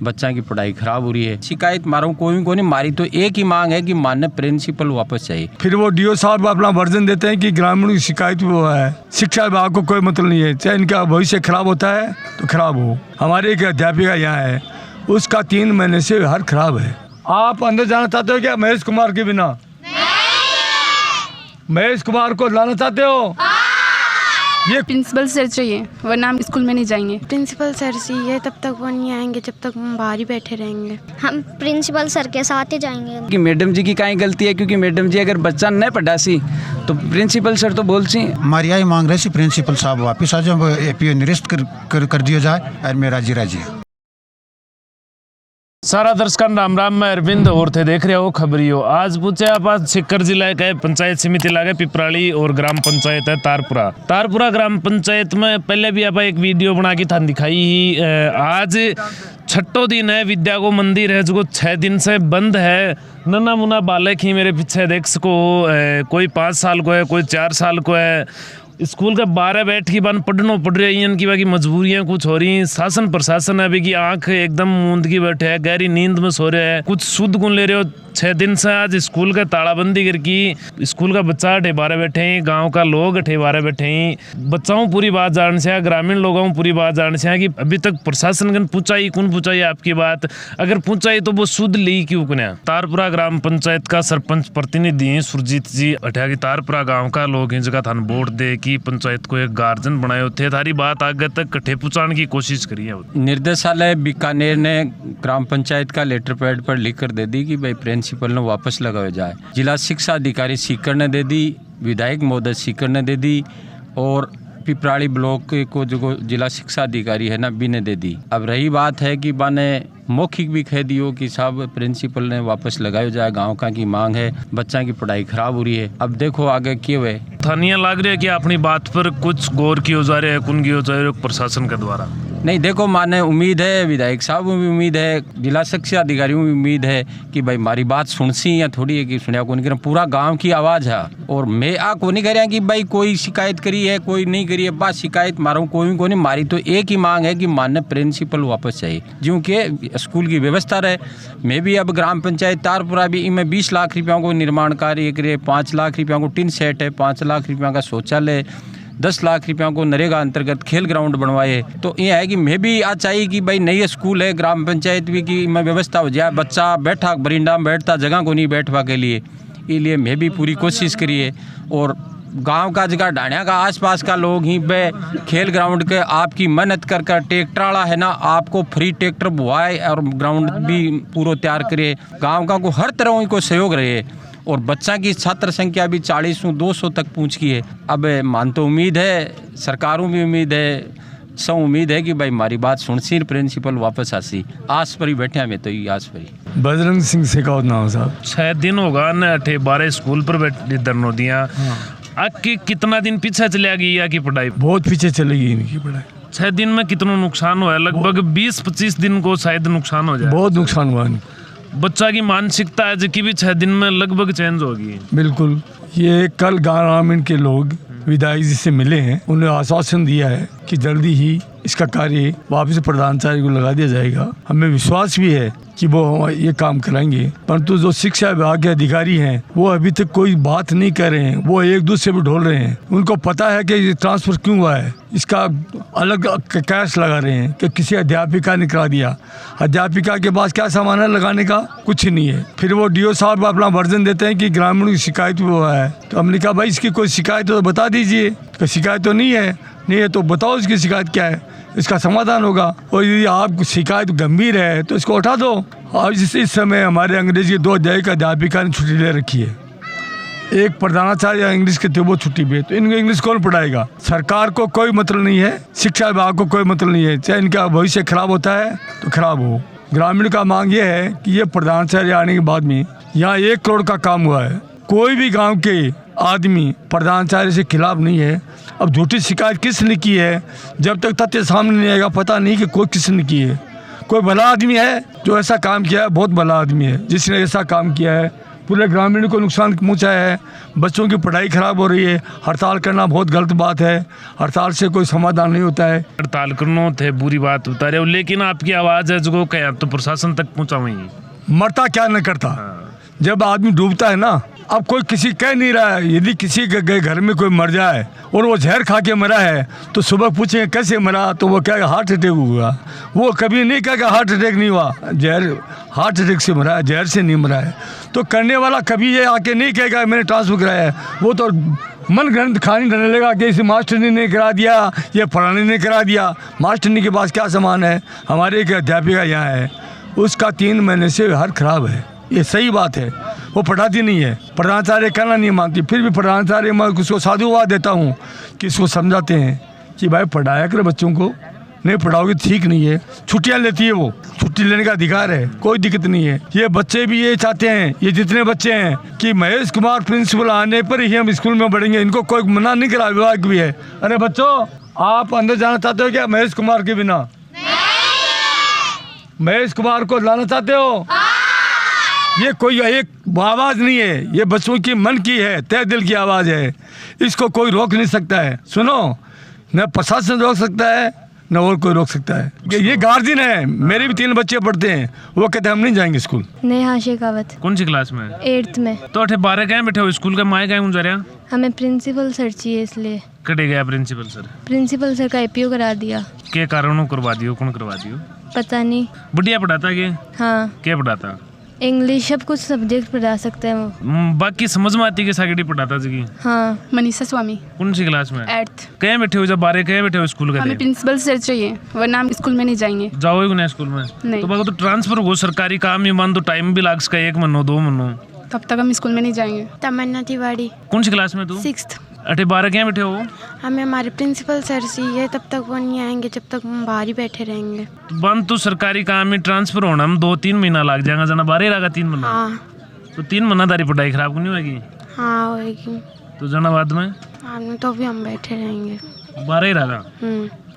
बच्चा की पढ़ाई खराब हो रही है। शिकायत मारूं कोई को नहीं मारी, तो एक ही मांग है कि माननीय प्रिंसिपल वापस चाहिए। फिर वो डीओ साहब अपना वर्जन देते हैं कि ग्रामीणों की शिकायत वो है, शिक्षा विभाग को कोई मतलब नहीं है, चाहे इनका भविष्य खराब होता है तो खराब हो। हमारे एक अध्यापिका यहाँ है, उसका 3 महीने से हाल खराब है। आप अंदर जाना चाहते हो क्या महेश कुमार के बिना? महेश कुमार को लाना चाहते हो? ये प्रिंसिपल सर चाहिए, वरना हम स्कूल में नहीं जाएंगे। प्रिंसिपल सर चाहिए, तब तक वो नहीं आएंगे जब तक हम बाहर ही बैठे रहेंगे। हम प्रिंसिपल सर के साथ ही जाएंगे। कि मैडम जी की काई गलती है, क्योंकि मैडम जी अगर बच्चा न पढ़ासी तो प्रिंसिपल सर तो बोल सी। हमारी यही मांग रहे थे प्रिंसिपल साहब वापस आ जाए, एपीओ निरस्त कर दिया जाए और मैं राजी राजी। सारा दर्शकों राम राम, मैं अरविंद और थे देख रहे हो खबरियो। आज पूछे आप सीकर जिला का पंचायत समिति लागे पिपराली और ग्राम पंचायत है तारपुरा ग्राम पंचायत में पहले भी आप एक वीडियो बना के था दिखाई ही। आज छठो दिन है, विद्या को मंदिर है जो 6 दिन से बंद है। नन्ना मुन्ना बालक ही मेरे पीछे देख सको, कोई 5 साल को है, कोई 4 साल को है। स्कूल के 12 बैठ की बन पढ़नो पड़ रही है, इनकी बाकी मजबूरियां कुछ हो रही। शासन प्रशासन है अभी की आंख एकदम मूंद की बैठे है, गहरी नींद में सो रहे हैं, कुछ शुद्ध गुण ले रहे हो। 6 दिन से आज स्कूल का तालाबंदी करके स्कूल का बच्चा अठे 12 बैठे हैं, गांव का लोग अठे 12 बैठे हैं। बच्चाओं पूरी बात जान से, ग्रामीण लोगों पूरी बात जान से कि अभी तक प्रशासन कन पूछाई कौन पूछाई आपकी बात, अगर पूछाई तो वो शुद्ध ली क्यों कन्या। तारपुरा ग्राम पंचायत का सरपंच प्रतिनिधि सुरजीत जी अठा की तारपुरा गाँव का लोग इन जगह थान वोट दे की पंचायत को एक गार्जियन बनाए थे, थारी बात आगे तक कट्ठे पहुंचाने की कोशिश करी है। निर्देशालय बीकानेर ने ग्राम पंचायत का लेटर पैड पर लिख कर दे दी कि भाई प्रिंसिपल ने वापस लगाया जाए। जिला शिक्षा अधिकारी सीकर ने दे दी, विधायक महोदय सीकर ने दे दी, और पिपराली ब्लॉक को जो जिला शिक्षा अधिकारी है ना बी ने दे दी। अब रही बात है कि बाने मौखिक भी कह दियो कि साहब प्रिंसिपल ने वापस लगाया जाए, गांव का की मांग है, बच्चा की पढ़ाई खराब हो रही है। अब देखो आगे क्यों है। थानिया लग रही है कि अपनी बात पर कुछ गौर किया जा रहा है, कौन किया जा रहा है प्रशासन के द्वारा? नहीं देखो, माने उम्मीद है, विधायक साहब में भी उम्मीद है, जिला शिक्षा अधिकारियों में भी उम्मीद है कि भाई हमारी बात सुनसी या थोड़ी है कि सुनिया को नहीं कर, पूरा गांव की आवाज़ है। और मैं को नहीं कह रहा कि भाई कोई शिकायत करी है कोई नहीं करी है, बात शिकायत मारूं कोई को नहीं मारी, तो एक ही मांग है कि माननीय प्रिंसिपल वापस चाहिए, क्योंकि स्कूल की व्यवस्था रहे। मैं भी अब ग्राम पंचायत तारपुरा भी इनमें 20 लाख रुपयों को निर्माण कार्य करे, 5 लाख रुपयों को टिन सेट है, 5 लाख रुपयों का शौचालय, 10 लाख रुपयों को नरेगा अंतर्गत खेल ग्राउंड बनवाए। तो ये है कि मैं भी आज चाहिए कि भाई नई स्कूल है, ग्राम पंचायत भी की में व्यवस्था हो जाए, बच्चा बैठा बरिंडा में बैठता जगह को नहीं बैठवा के लिए, इसलिए मैं भी पूरी कोशिश करिए। और गांव का जगह डाणिया का आसपास का लोग ही बे खेल ग्राउंड के आपकी मेहनत कर ट्रैक्टर वाला है ना, आपको फ्री ट्रैक्टर बुआए और ग्राउंड भी पूरा तैयार करे, गाँव का को हर तरह को सहयोग रहे। और बच्चा की छात्र संख्या भी 40-200 तक पहुँच गई है। अब मान तो उम्मीद है, सरकारों भी उम्मीद है, सब उम्मीद है कि भाई हमारी बात सुनसी, प्रिंसिपल वापस आसी। आस पर ही बैठे हमें तो ये आस पर ही। बजरंग सिंह शेखावत नाम साहब। 6 दिन होगा न अठे 12 स्कूल पर बैठी धरनो दिया। आगे कितना दिन पीछे चलिया गई की पढ़ाई? बहुत पीछे चली गई इनकी पढ़ाई। 6 दिन में कितना नुकसान हुआ? लगभग 20-25 दिन को शायद नुकसान हो जाए। बहुत नुकसान हुआ। बच्चा की मानसिकता है जो भी 6 दिन में लगभग चेंज होगी। बिल्कुल। ये कल ग्रामीण के लोग विधायक जी से मिले हैं, उन्हें आश्वासन दिया है कि जल्दी ही इसका कार्य वापस प्रधानाचार्य को लगा दिया जाएगा। हमें विश्वास भी है कि वो ये काम कराएंगे, परंतु जो शिक्षा विभाग के अधिकारी हैं वो अभी तक कोई बात नहीं कर रहे हैं, वो एक दूसरे पे ढोल रहे हैं। उनको पता है कि ये ट्रांसफर क्यों हुआ है, इसका अलग कैश लगा रहे हैं कि किसी अध्यापिका ने करा दिया। अध्यापिका के पास क्या सामान है लगाने का? कुछ नहीं है। फिर वो डीओ साहब अपना वर्जन देते हैं कि ग्रामीणों की शिकायत वो है। तो हमने कहा भाई इसकी कोई शिकायत हो तो बता दीजिए। तो शिकायत तो नहीं है तो बताओ इसकी शिकायत क्या है, इसका समाधान होगा। और यदि आप शिकायत गंभीर है तो इसको उठा दो। और इस समय हमारे अंग्रेजी के 2 अध्याय का अध्यापिका ने छुट्टी ले रखी है, एक प्रधानाचार्य इंग्लिश के थे वो छुट्टी पे, तो इनको इंग्लिश कौन पढ़ाएगा? सरकार को कोई मतलब नहीं है, शिक्षा विभाग को कोई मतलब नहीं है, चाहे इनका भविष्य खराब होता है तो खराब हो। ग्रामीण का मांग ये है कि ये प्रधानाचार्य आने के बाद में यहाँ 1 करोड़ का काम हुआ है, कोई भी गाँव के आदमी प्रधानाचार्य से खिलाफ नहीं है। अब झूठी शिकायत किसने की है, जब तक तथ्य सामने नहीं आएगा पता नहीं कि कोई किसने की है। कोई भला आदमी है जो ऐसा काम किया है, बहुत भला आदमी है जिसने ऐसा काम किया है, पूरे ग्रामीण को नुकसान पहुंचा है। बच्चों की पढ़ाई खराब हो रही है। हड़ताल करना बहुत गलत बात है। हड़ताल से कोई समाधान नहीं होता है। हड़ताल करना थे बुरी बात बता रहे हो, लेकिन आपकी आवाज़ है जो कह तो प्रशासन तक पहुँचा वहीं मरता क्या न करता। जब आदमी डूबता है ना, अब कोई किसी कह नहीं रहा है। यदि किसी के घर में कोई मर जाए और वो जहर खा के मरा है तो सुबह पूछेंगे कैसे मरा, तो वो कहेगा हार्ट अटैक हुआ। वो कभी नहीं कहेगा हार्ट अटैक नहीं हुआ, जहर हार्ट अटैक से मरा है, जहर से नहीं मरा है। तो करने वाला कभी ये आके नहीं कहेगा मैंने ट्रांसफर कराया है। वो तो मन गणित खानी डरने लगा कि इसे मास्टरनी ने करा दिया, ये फलाने ने करा दिया। मास्टरनी के पास क्या सामान है? हमारे एक अध्यापिका यहाँ है, उसका 3 महीने से हार्ट खराब है। ये सही बात है, वो पढ़ाती नहीं है। प्रधानाचार्य कहना नहीं मानती, फिर भी प्रधानाचार्य मैं उसको साधुवाद देता हूँ कि इसको समझाते हैं कि भाई पढ़ाया कर बच्चों को, नहीं पढ़ाओगे ठीक नहीं है। छुट्टियाँ लेती है वो, छुट्टी लेने का अधिकार है, कोई दिक्कत नहीं है। ये बच्चे भी ये चाहते हैं, ये जितने बच्चे हैं कि महेश कुमार प्रिंसिपल आने पर ही हम स्कूल में बढ़ेंगे। इनको कोई मना नहीं करा, विभाग भी है। अरे बच्चों, आप अंदर जाना चाहते हो क्या महेश कुमार के बिना? महेश कुमार को लाना चाहते हो? ये कोई एक आवाज़ नहीं है, ये बच्चों की मन की है, तय दिल की आवाज़ है। इसको कोई रोक नहीं सकता है। सुनो, न प्रशासन रोक सकता है न और कोई रोक सकता है। ये गार्जियन है, मेरे भी 3 बच्चे पढ़ते हैं, वो कहते हैं हम नहीं जाएंगे स्कूल। नेहा शेखावत। कौन सी क्लास में? 8th में। तो 12 कहीं बैठे हो स्कूल का, माए कहीं जा रहा? हमें प्रिंसिपल सर चाहिए, इसलिए। कटे गया प्रिंसिपल सर? प्रिंसिपल सर का एपीओ करा दिया। के कारणों करवा दियो? कौन करवा दियो? पता नहीं। बढ़िया पढ़ाता के? हाँ। क्या पढ़ाता? इंग्लिश, सब कुछ सब्जेक्ट पढ़ा सकते हैं वो। बाकी समझ में आती है सागड़ी पढ़ाता जी? हाँ। मनीषा स्वामी। कौन सी क्लास में? 8th। कहीं बैठे हो? जब 12 कहीं बैठे हो स्कूल का? हमें प्रिंसिपल सर चाहिए, वरना हम स्कूल में नहीं जाएंगे। जाओगे नहीं स्कूल में? नहीं। तो बाकी तो ट्रांसफर हो, सरकारी काम ही मान, तो टाइम भी लाग सका, 1 महीनों 2 महीनों, तब तक हम स्कूल में नहीं जाएंगे। तमन्ना तिवारी। कौन सी क्लास में तू? 6th। 12 कहीं बैठे हो? हमें हमारे प्रिंसिपल सर चाहिए, तब तक वो नहीं आएंगे जब तक हम बाहर ही बैठे रहेंगे। बंद तो सरकारी काम में ट्रांसफर होना हम 2-3 महीना लग जाएगा, जना 12 रहेगा 3 महीना। हाँ। तो 3 महीना तारी पढ़ाई खराब नहीं होगी? हाँ होगी। तो जना बाद में? हाँ, तो भी हम बैठे रहेंगे। 12 ही रहेगा।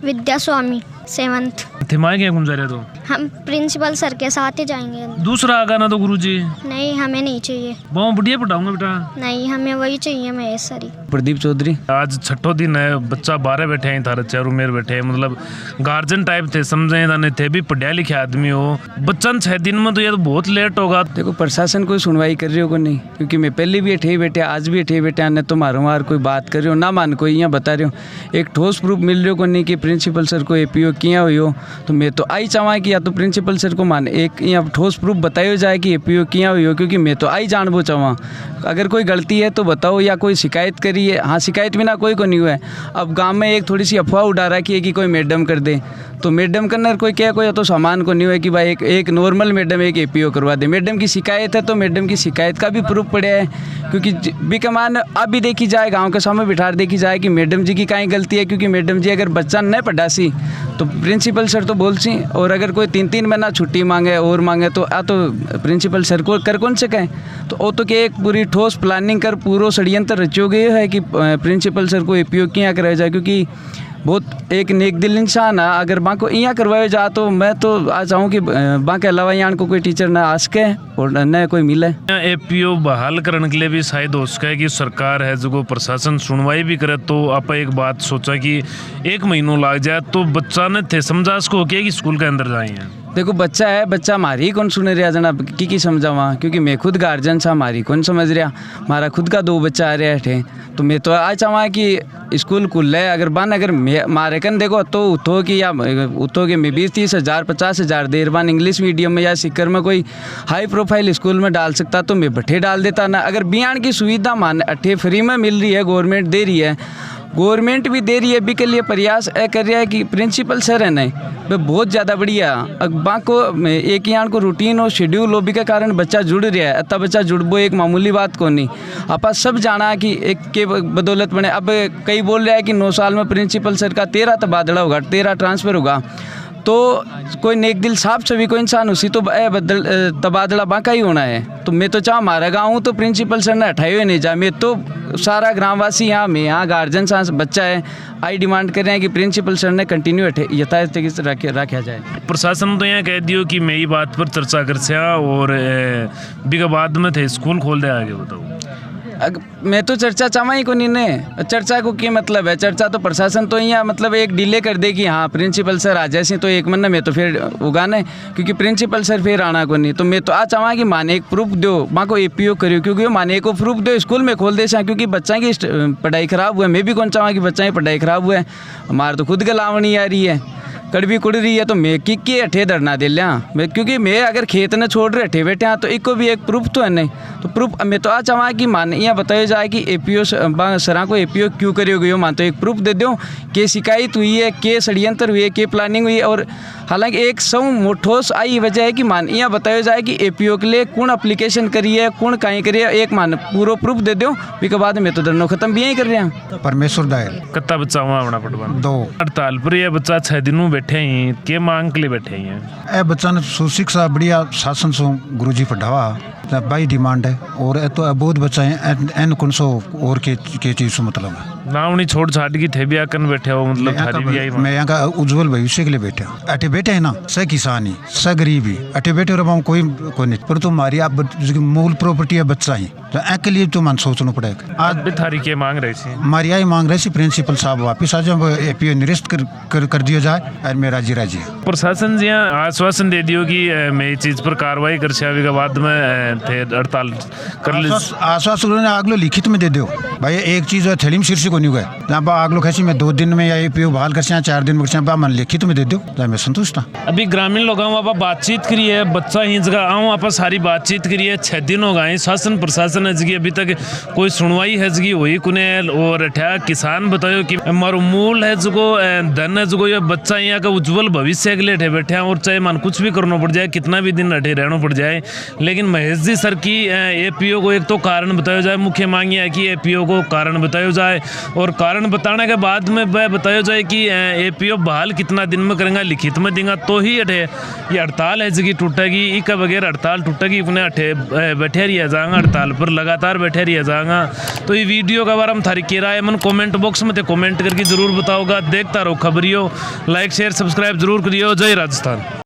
विद्या स्वामी 7th। थिमाए क्या घूम जा रहे? तो हम प्रिंसिपल सर के साथ ही जाएंगे। दूसरा आगा ना तो गुरुजी? नहीं, हमें नहीं चाहिए। बहुत बढ़िया पढ़ाऊंगा बेटा। नहीं, हमें वही चाहिए महेश सर ही। प्रदीप चौधरी। आज 6ठो दिन है, बच्चा 12 बैठे हैं, थारे चारों मेरे बैठे हैं, मतलब गार्जियन टाइप थे, समझे नहीं थे भी, पढ़े लिखे आदमी हो। बच्चा 6 दिन में तो ये तो बहुत लेट होगा। देखो प्रशासन कोई सुनवाई कर रही हो को नहीं, क्योंकि मैं पहले भी अठे बैठे, आज भी अठे बैठे, आने तो मारो कोई बात कर रहे हो ना, मान कोई यहाँ बता रहे हो। एक ठोस प्रूफ मिल रही हो को नहीं कि प्रिंसिपल सर को एपीओ किया हुई हो। तो मैं तो आई चाहवा कि या तो प्रिंसिपल सर को मान एक यहाँ ठोस प्रूफ बताया जाए कि एपीओ किया हुई हो, क्योंकि मैं तो आई जानबो चाहवा। अगर कोई गलती है तो बताओ, या कोई शिकायत करी है? हाँ, शिकायत बिना कोई को नहीं हुआ है। अब गांव में एक थोड़ी सी अफवाह उड़ा रखी है कि कोई मैडम कर दे, तो मैडम करना कोई क्या, कोई तो सामान को नहीं हुआ कि भाई एक नॉर्मल मैडम एक एपीओ करवा दे। मैडम की शिकायत है तो मैडम की शिकायत का भी प्रूफ पड़ा है, क्योंकि बिकमान अब भी देखी जाए, गाँव के सामने बिठा देखी जाए कि मैडम जी की कहीं गलती है, क्योंकि मैडम जी अगर बच्चा नहीं पढ़ा सी तो प्रिंसिपल सर तो बोल सी, और अगर कोई 3-3 महीना छुट्टी मांगे और मांगे तो प्रिंसिपल सर को कर कौन से कहें। तो वो तो कि एक पूरी ठोस प्लानिंग कर पूरा षड्यंत्र रचो गए है कि प्रिंसिपल सर को एपीओ किया कराया जाए, क्योंकि बहुत एक नेक दिल इंसान है। अगर बाँ को यहाँ करवाया जा तो मैं तो आ चाहूँ कि बाँ के अलावा यहाँ को कोई टीचर ना आ सके और न कोई मिले। एपीओ बहाल करने के लिए भी शायद हो सके कि सरकार है जो प्रशासन सुनवाई भी करे, तो आप एक बात सोचा कि 1 महीनों लग जाए तो बच्चा ने थे समझा उसको कि स्कूल के अंदर जाए। देखो बच्चा है, बच्चा हमारी कौन सुने रहा जना की समझावा, क्योंकि मैं खुद गार्जियन था, हमारी कौन समझ रहा। हमारा खुद का 2 बच्चा आ रहा है, तो मैं तो आ चाहवा कि स्कूल खुल है। अगर बान अगर मारे कन देखो तो उतो कि या उतो कि मैं 20-30 हज़ार 50 हज़ार देर बान इंग्लिश मीडियम में या सिक्कर में कोई हाई प्रोफाइल स्कूल में डाल सकता तो मैं भट्ठे डाल देता ना। अगर बियान की सुविधा मान अठे फ्री में मिल रही है, गवर्नमेंट दे रही है, गवर्नमेंट भी दे रही है, भी के लिए प्रयास कर रहा है कि प्रिंसिपल सर है नहीं वह बहुत ज़्यादा बढ़िया। बाँ को एक यहाँ को रूटीन और शेड्यूल हो भी के कारण बच्चा जुड़ रहा है, अतः बच्चा जुड़बो एक मामूली बात को नहीं। आप सब जाना कि एक के बदौलत बने। अब कई बोल रहा है कि 9 साल में प्रिंसिपल सर का 13 तबादला होगा, 13 ट्रांसफ़र होगा। तो कोई नेक दिल साहब सभी को इंसान उसी तो बदल तबादला बाका ही होना है। तो मैं तो चाह हमारा गाँव तो प्रिंसिपल सर ने हटाए हुए नहीं जा, मैं तो सारा ग्रामवासी यहाँ में यहाँ गार्जियन सा बच्चा है आई डिमांड कर रहे हैं कि प्रिंसिपल सर ने कंटिन्यू यथायथ रखा जाए। प्रशासन तो यहाँ कह दियो कि मैं ये बात पर चर्चा कर सया और बिगा बाद में थे स्कूल खोल दे, आगे बताओ। मैं तो चर्चा चाहवा ही को नहीं ने, चर्चा को क्या मतलब है? चर्चा तो प्रशासन तो यहाँ मतलब एक डिले कर दे कि हाँ प्रिंसिपल सर आ जाए तो एक महीना में तो फिर उगाने, क्योंकि प्रिंसिपल सर फिर आना को नहीं। तो मैं तो आ चाहवा कि माने एक प्रूफ दो, माँ को APO करियो, क्योंकि माने को प्रूफ दो स्कूल में खोल दे सा, क्योंकि बच्चा की पढ़ाई ख़राब हुआ है। मैं भी कौन चाहवा कि बच्चा की पढ़ाई ख़राब हुआ है, हमारे तो खुद गलावनी आ रही है, कड़वी कुड़ रही है, तो मैं की अठे धरना दे लिया मैं, क्योंकि मैं अगर खेत ने छोड़ रहे अठे बैठे हाँ तो एक को भी एक प्रूफ तो है नहीं। तो प्रूफ मैं तो आ चाहवा कि मान यहाँ बताया जाए कि APO सरा को APO क्यों करियोगे हो, मान तो एक प्रूफ दे दो कि शिकायत हुई है, के षड्यंत्र हुई है, के प्लानिंग हुई है। और हालांकि एक सौ ठोस आई वजह है कि मान यहाँ बताया जाए कि APO के लिए कौन एप्लीकेशन करी है, कौन कहीं करी है, एक मान पूरा प्रूफ दे दो, उसके बाद में तो धरना खत्म भी यही कर रहे हैं। परमेश्वर दायल कितना बच्चा हुआ अपना पटवान 2 हड़ताल पर ये बच्चा 6 दिनों बैठे ही के मांग के लिए बैठे ही हैं? ए बच्चा ने सुशिक्षा बढ़िया शासन सो गुरुजी पढ़ावा बाई डिमांड है, और तो बहुत बच्चा है एन कौन सो और के चीज से मतलब है ना उन्हें छोड़ छाड़ की थे भी आकर बैठे हो, मतलब थारी भी आई। मैं यहाँ का उज्जवल भविष्य के लिए बैठा अठे बैठे है ना, स किसानी स गरीबी अठे बैठे रहा कोई नहीं, पर तो हमारी आप मूल प्रॉपर्टी है बच्चा ही, तो एक लिए तो मन सोचना पड़ेगा। आज भी थारी के मांग रही थी, हमारी आई मांग रही थी प्रिंसिपल साहब वापिस आ जाए, APO निरस्त कर दिया जाए, और मैं राजी राजी है। प्रशासन जी आश्वासन दे दियो कि मैं इस चीज पर कार्रवाई कर के बाद में थे हड़ताल कर ली। आश्वासन आगलो लिखित में दे दो भाई, एक चीज थैली में शीर्षक नहीं गए जहाँ आगलो खैसी मैं 2 दिन में या APO बहाल कर 4 दिन में मन लिखित में दे दो, मैं संतुष्ट था। अभी ग्रामीण लोगों आप बातचीत करी है, बच्चा ही जगह आऊँ आप सारी बातचीत करी है, 6 दिन हो गए शासन प्रशासन है जगह अभी तक कोई सुनवाई है जगह वही कुने। और ठा किसान बताओ कि हमारो मूल है जो धन है जो ये बच्चा यहाँ का उज्जवल भविष्य के लिए अठे बैठे हैं, और चाहे मन कुछ भी करना पड़ जाए, कितना भी दिन अठे रहना पड़ जाए, लेकिन महेश जी सर की APO को एक तो कारण बताया जाए। मुख्य मांग है कि APO को कारण बताया जाए, और कारण बताने के बाद में वह बताया जाए कि APO बहाल कितना दिन में करेंगे, लिखित में देंगे तो ही अठे ये हड़ताल है जगह टूटेगी। इसका बगैर हड़ताल टूटेगी अपने अठे बैठे रहिए जाएंगे, हड़ताल पर लगातार बैठे रहिए जाएंगे। तो ये वीडियो का बारे में थारी कह रहा है मन कमेंट बॉक्स में कमेंट करके जरूर बताओगा। देखता रहो खबरियो, लाइक शेयर सब्सक्राइब जरूर करियो। जय राजस्थान।